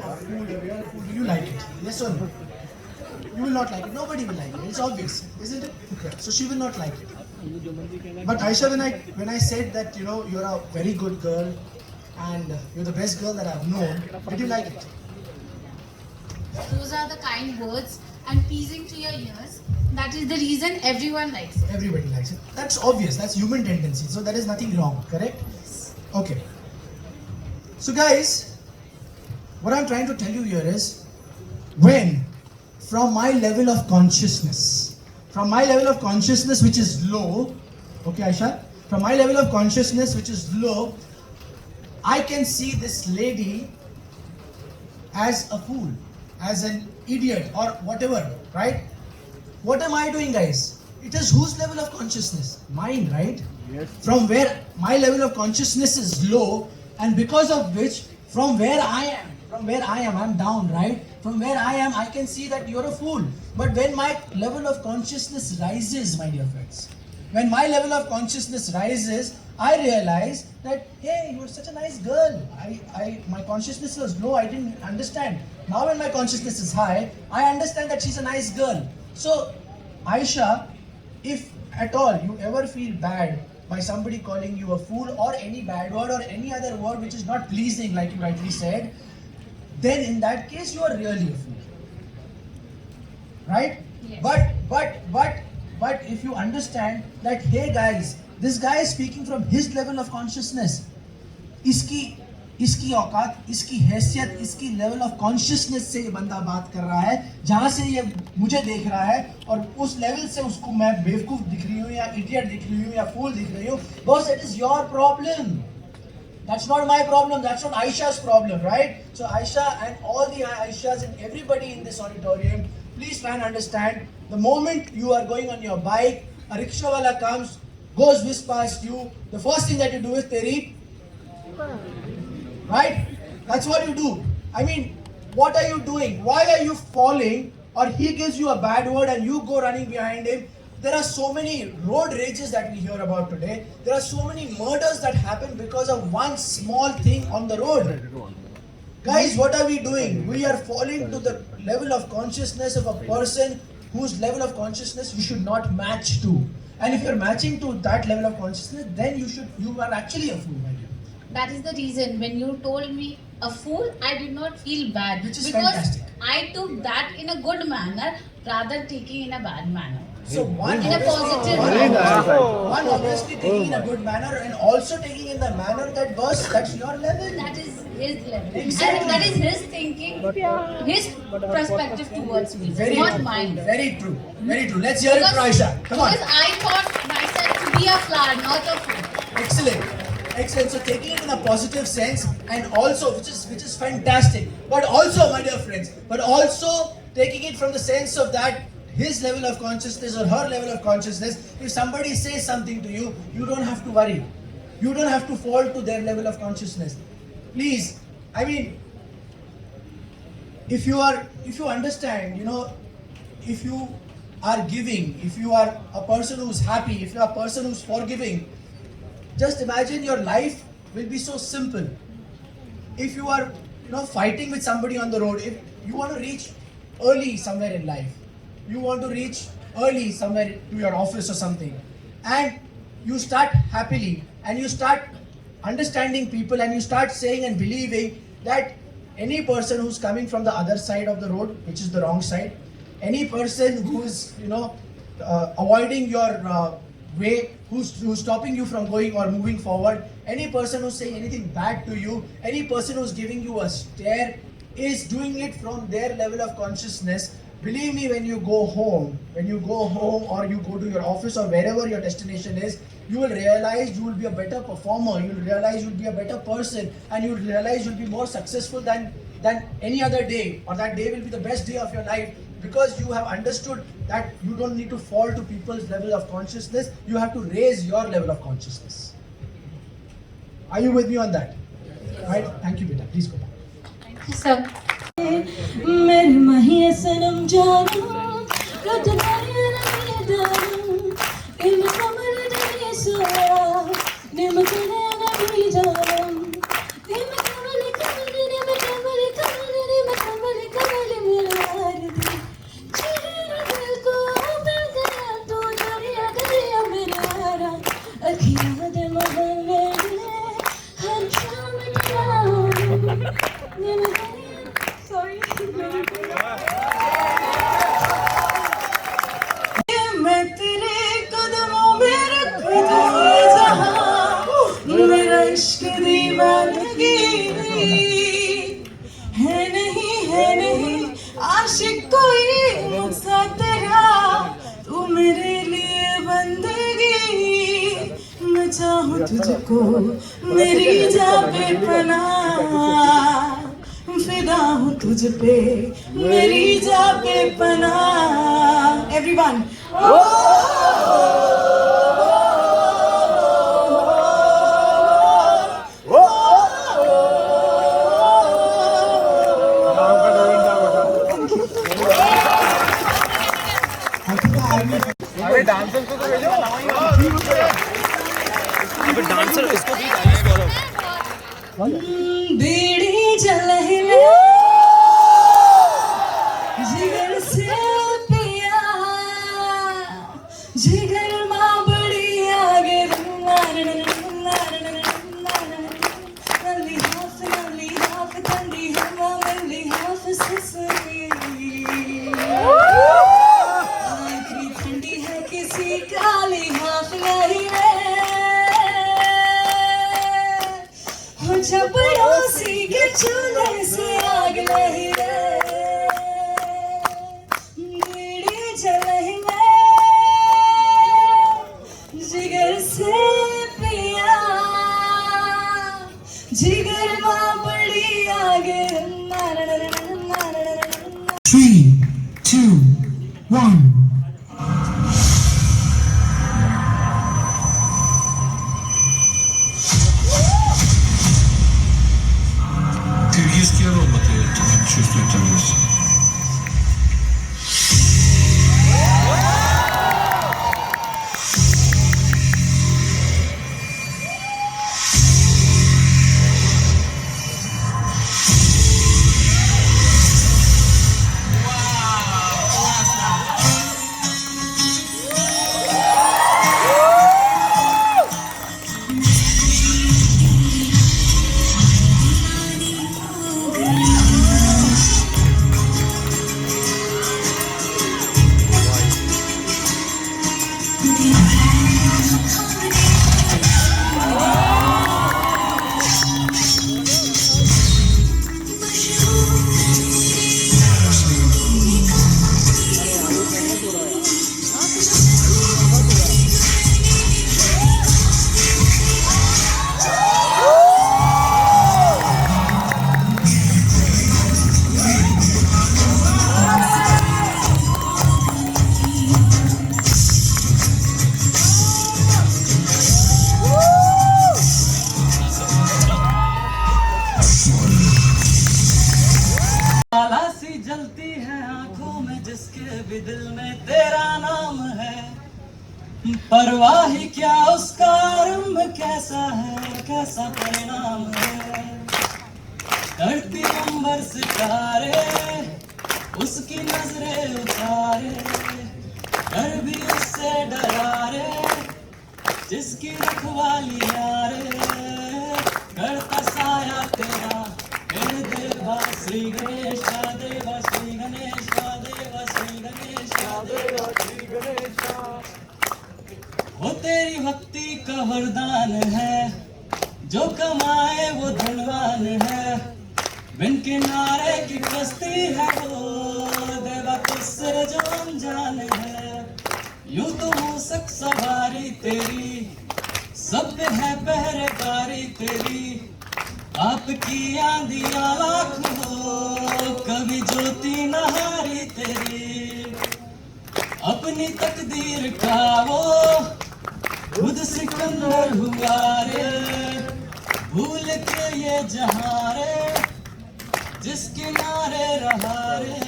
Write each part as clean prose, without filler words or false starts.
a fool, a real fool, will you like it? Yes or no? You will not like it. Nobody will like it. It's obvious, isn't it? Okay. So she will not like it. But Aisha, when I said that you're a very good girl and you're the best girl that I've known, did you like it? Those are the kind words and pleasing to your ears. That is the reason everyone likes it. Everybody likes it. That's obvious. That's human tendency. So there is nothing wrong. Correct? Yes. Okay. So guys, what I'm trying to tell you here is, when from my level of consciousness which is low, okay Aisha, from my level of consciousness which is low, I can see this lady as a fool, as an idiot or whatever, right? What am I doing, guys? It is whose level of consciousness? Mine, right? Yes. From where my level of consciousness is low, and because of which, from where I am, I'm down, right? From where I am, I can see that you're a fool. But when my level of consciousness rises, my dear friends, when my level of consciousness rises, I realize that, hey, you're such a nice girl. My consciousness was low, I didn't understand. Now when my consciousness is high, I understand that she's a nice girl. So, Aisha, if at all you ever feel bad by somebody calling you a fool or any bad word or any other word which is not pleasing, like you rightly said, then in that case you are really a fool. Right? Yes. But if you understand that, hey guys, this guy is speaking from his level of consciousness. इसकी औकात, इसकी हैसियत, इसकी level of consciousness से ये बंदा बात कर रहा है, जहां से ये मुझे देख रहा है और उस लेवल से उसको मैं बेवकूफ दिख रही हूँ या इडियट दिख रही हूँ या फूल दिख रही हूँ. Boss, it is your problem. That's not my problem. That's not Aisha's problem, right? So Aisha and all the Aishas and everybody in this auditorium, please try and understand. The moment you are going on your bike, a rickshaw wala comes, goes whisk past you, the first thing that you do is teri. Right? That's what you do. I mean, what are you doing? Why are you falling? Or he gives you a bad word and you go running behind him. There are so many road rages that we hear about today. There are so many murders that happen because of one small thing on the road. Guys, what are we doing? We are falling to the level of consciousness of a person whose level of consciousness you should not match to. And if you're matching to that level of consciousness, then you are actually a fool, my dear. That is the reason when you told me a fool, I did not feel bad. Which is because fantastic. I took that in a good manner rather taking in a bad manner. So one In a positive one obviously taking in a good manner and also taking in the manner that boss, that's your level. That is his level. Exactly. And that is his thinking, his perspective towards me, Very not true. mine. Very true. Very true. Let's hear it from Aisha. Come on. Because I thought myself to be a flower, not a fool. Excellent. Excellent. So taking it in a positive sense and also, which is fantastic. But also, my dear friends, but also taking it from the sense of that his level of consciousness or her level of consciousness, if somebody says something to you, you don't have to worry. You don't have to fall to their level of consciousness. Please, I mean, if you understand, if you are giving, if you are a person who's happy, if you are a person who's forgiving, just imagine your life will be so simple. If you are, fighting with somebody on the road, if you want to reach early somewhere in life, you want to reach early somewhere to your office or something, and you start happily and you start understanding people and you start saying and believing that any person who's coming from the other side of the road, which is the wrong side, any person who's avoiding your way, who's stopping you from going or moving forward, any person who's saying anything bad to you, any person who's giving you a stare is doing it from their level of consciousness. Believe me, when you go home or you go to your office or wherever your destination is, you will realize you will be a better performer, you will realize you'll be a better person, and you will realize you'll be more successful than any other day, or that day will be the best day of your life, because you have understood that you don't need to fall to people's level of consciousness, you have to raise your level of consciousness. Are you with me on that? Yes. Right? Thank you, Beta. Please go back. Thank you, sir. मेरे महिया सनम जानो रतनाया नहीं दानो इन कमर दे सोया निम कने नहीं जानो निम कमर निम कमर है नहीं आशिक कोई मुझसा तेरा, तू मेरे लिए बंदगी। मैं चाहूँ तुझको मेरी जा बेपनाह, फिदा हूँ तुझ पे मेरी जा बेपनाह। एवरीवन अरे डांसर को तो भेजो। अबे डांसर इसको भी चाहिए गौरव। बीड़ी जलहले जिगर से पिया, जिगर माँ बड़ी आगे नली हाफ ठंडी हवा मिली हाफ सिसरी, आखिरी ठंडी है किसी काली हाफ नहीं है, पड़ोसी के चूल्हे से आग नहीं रे, बीड़ी जलेंगे जिगर से पिया, जिगर माँ बड़ी आगे। 3, 2, 1. Кыргызские роботы чувствуют ужас. जलती है आंखों में जिसके भी दिल में तेरा नाम है, परवाह ही क्या उसका आरंभ कैसा है, कैसा परिणाम है। धरती अंबर सितारे उसकी नजरें उतारे, डर भी उससे डरारे जिसकी रखवाली यारे, करता साया तेरा हे देवा श्री गणेश देवा श्री गणेश देवा श्री गणेश देवा श्री गणेश। वो तेरी भक्ति का वरदान है, जो कमाए वो धनवान है, बिन किनारे की कश्ती है वो देवा तुझसे जो अनजान है। यूं तो हो सक सवारी तेरी, सब पे है पहरेदारी तेरी, आपकी आंधियां लाख हो कभी ज्योति नहारी तेरी, अपनी तकदीर का वो खुद सिकंदर हुआ रे, भूल के ये जहां रे जिस किनारे रहा रे,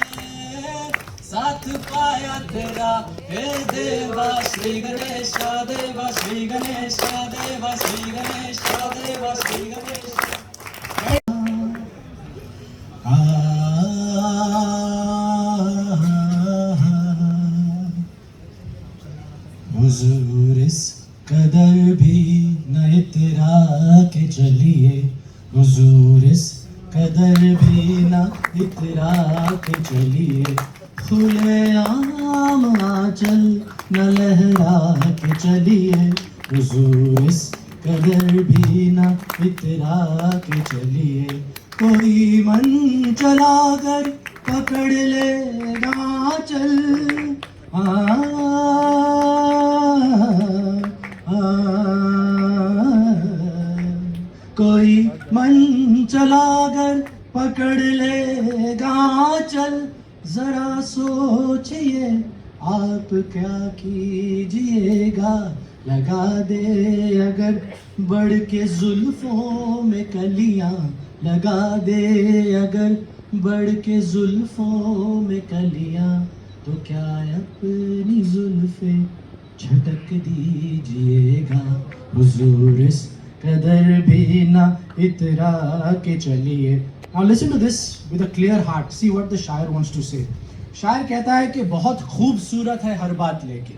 साथ पाया तेरा हे देवा श्री गणेश देवा श्री गणेश देवा श्री गणेश देवा श्री गणेश। हुजूर इस कदर भी न इतरा के चलिए, हुजूर इस कदर भी न इतरा के चलिए, खुले आम आंचल न लहरा के चलिए, हुजूर इस कदर भी न इतरा के चलिए, कोई मन चला कर पकड़ लेगा चल। कोई मन चला कर पकड़ लेगा चल। जरा सोचिए आप क्या कीजिएगा, लगा दे अगर बढ़ के जुल्फों में कलियां, लगा दे अगर बढ़ के जुल्फों में कलियां, तो क्या अपनी जुल्फे झटक दीजिएगा। हुजूर इस कदर भी ना इतरा के चलिए। Now listen to this with a clear heart. See what the शायर wants to say. शायर कहता है कि बहुत खूबसूरत है हर बात, लेकिन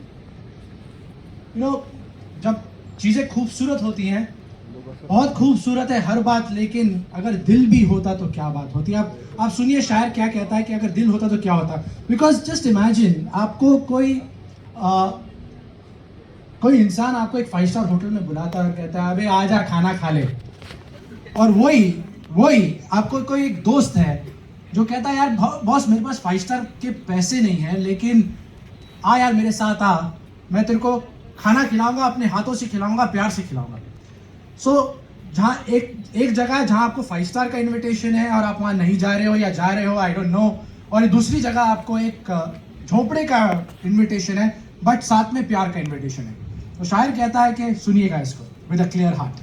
you know, जब चीज़ें खूबसूरत होती हैं, बहुत खूबसूरत है हर बात, लेकिन अगर दिल भी होता तो क्या बात होती। आप सुनिए शायर क्या कहता है कि अगर दिल होता तो क्या होता। बिकॉज जस्ट इमेजिन, आपको कोई इंसान आपको एक 5 स्टार होटल में बुलाता है और कहता है अबे आजा खाना खा ले, और वही आपको कोई एक दोस्त है जो कहता है यार बॉस मेरे पास 5 स्टार के पैसे नहीं है, लेकिन आ यार मेरे साथ आ, मैं तेरे को खाना खिलाऊंगा, अपने हाथों से खिलाऊंगा, प्यार से खिलाऊंगा। सो जहाँ एक जगह जहाँ आपको 5 स्टार का इनविटेशन है और आप वहाँ नहीं जा रहे हो या जा रहे हो, आई डोंट नो, और दूसरी जगह आपको एक झोपड़े का इनविटेशन है बट साथ में प्यार का इनविटेशन है। तो शायर कहता है कि सुनिएगा इसको विद अ क्लियर हार्ट।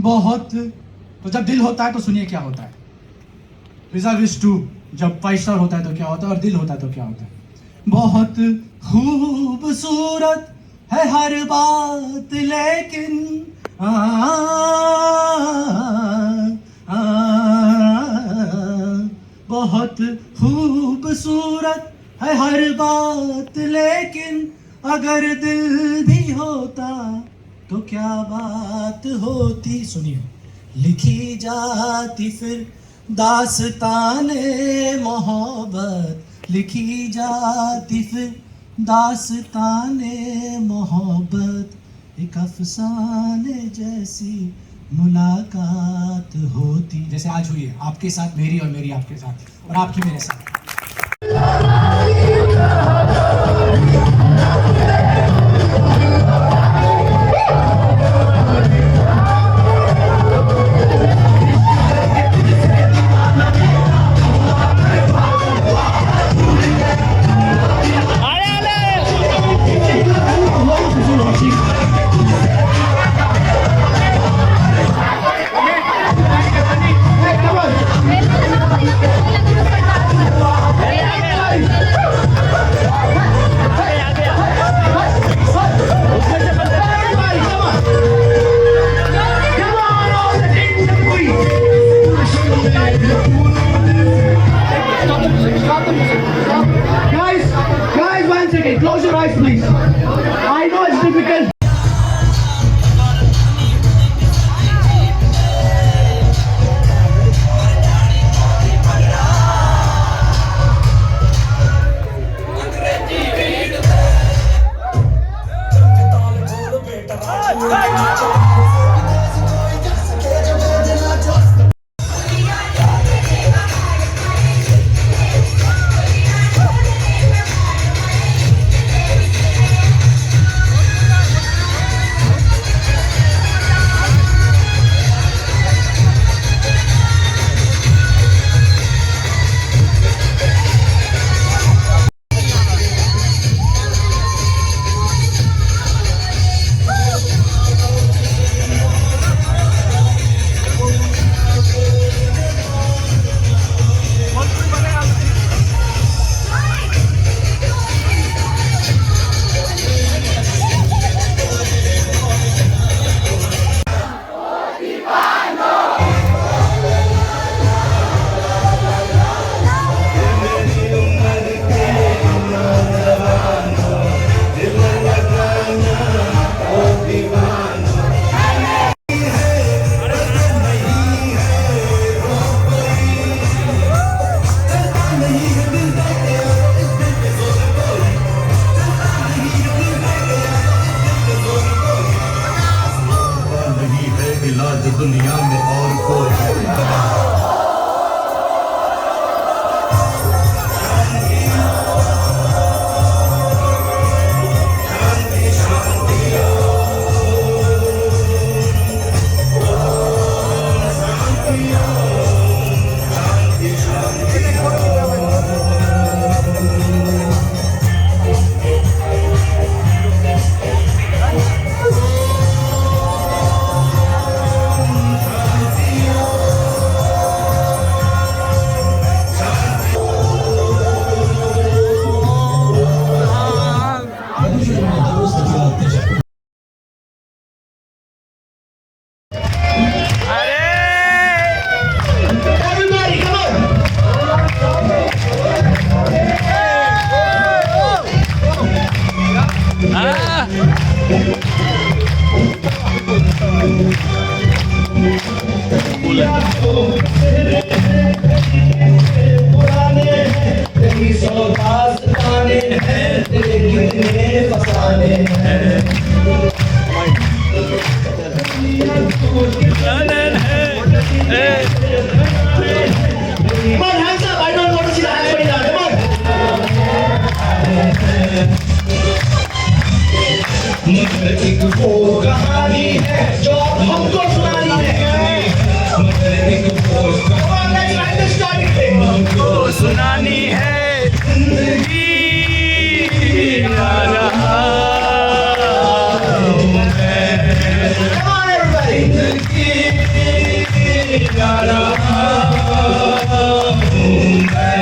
बहुत तो जब दिल होता है तो सुनिए क्या होता है। रिजर्विस्ट टू, जब 5 स्टार होता है तो क्या होता है और दिल होता है तो क्या होता है। बहुत खूबसूरत है हर बात, लेकिन बहुत खूबसूरत है हर बात, लेकिन अगर दिल भी होता तो क्या बात होती। सुनिए, लिखी जाती फिर दास्ताने मोहब्बत, लिखी जाती फिर दास्ताने मोहब्बत, एक अफसाने जैसी मुलाकात होती, जैसे आज हुई है आपके साथ मेरी और मेरी आपके साथ और आपकी मेरे साथ। दुनिया में और कोई है। एक वो कहानी है जो हमको सुनानी है, एक वो कहानी हमको सुनानी है, जिंदगी आ रहा हूँ मैं, जिंदगी आ रहा हूँ मैं।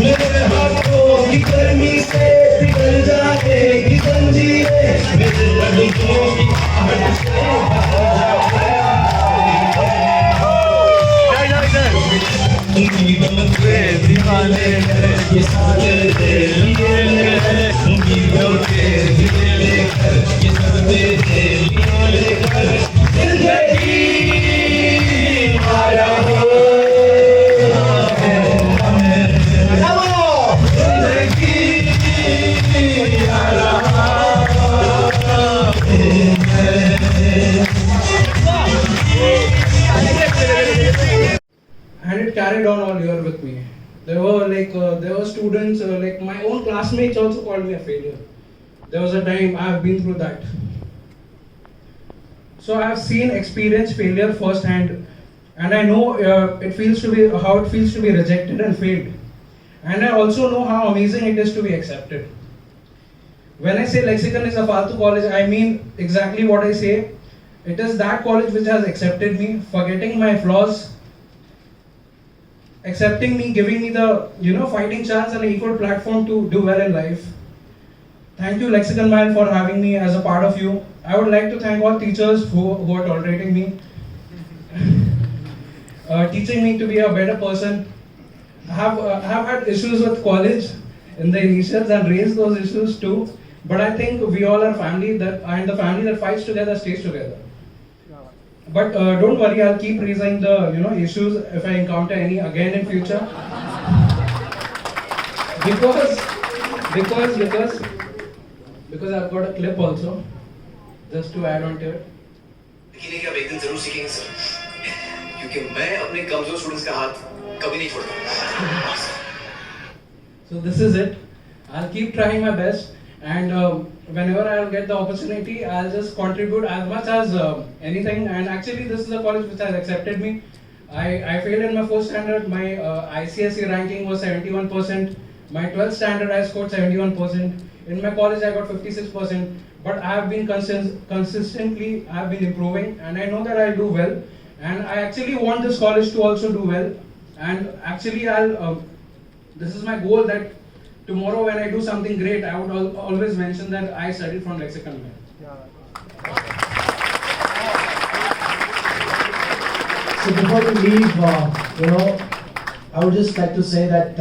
मेरे हाथों की गर्मी से पिघल जाएगी जंजीरें, मेरे लड़कों की आहट से उम्मीदों के दीवाने हैं ये सारे लिए हैं, उम्मीदों के दिले लेकर ये सारे लिए लेकर जिंदगी आया हो। And it carried on all year with me. There were students, like my own classmates also called me a failure. There was a time I have been through that. So I have experienced failure firsthand, and I know how it feels to be rejected and failed. And I also know how amazing it is to be accepted. When I say Lexicon is a Faltu college, I mean exactly what I say. It is that college which has accepted me, forgetting my flaws, accepting me, giving me the fighting chance and an equal platform to do well in life. Thank you Lexicon Mile for having me as a part of you. I would like to thank all teachers who are tolerating me, teaching me to be a better person. I have had issues with college in the initials and raised those issues too. But I think we all are family, and the family that fights together stays together. But don't worry, I'll keep raising the issues if I encounter any again in future. Because I've got a clip also, just to add on to it. लेकिन ये अब एक दिन जरूर सीखेंगे sir, क्योंकि मैं अपने कमजोर स्टूडेंट्स का हाथ कभी नहीं छोड़ता। So this is it. I'll keep trying my best, and whenever I'll get the opportunity, I'll just contribute as much as anything. And actually, this is a college which has accepted me. I failed in my 4th standard. My ICSE ranking was 71%. My 12th standard I scored 71%. In my college I got 56%. But I have been consistently, I have been improving, and I know that I'll do well. And I actually want this college to also do well. And actually, this is my goal, that tomorrow when I do something great, I would always mention that I studied from LEXICON MILE. So before we leave, I would just like to say that,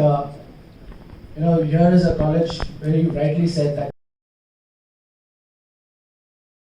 here is a college where you rightly said that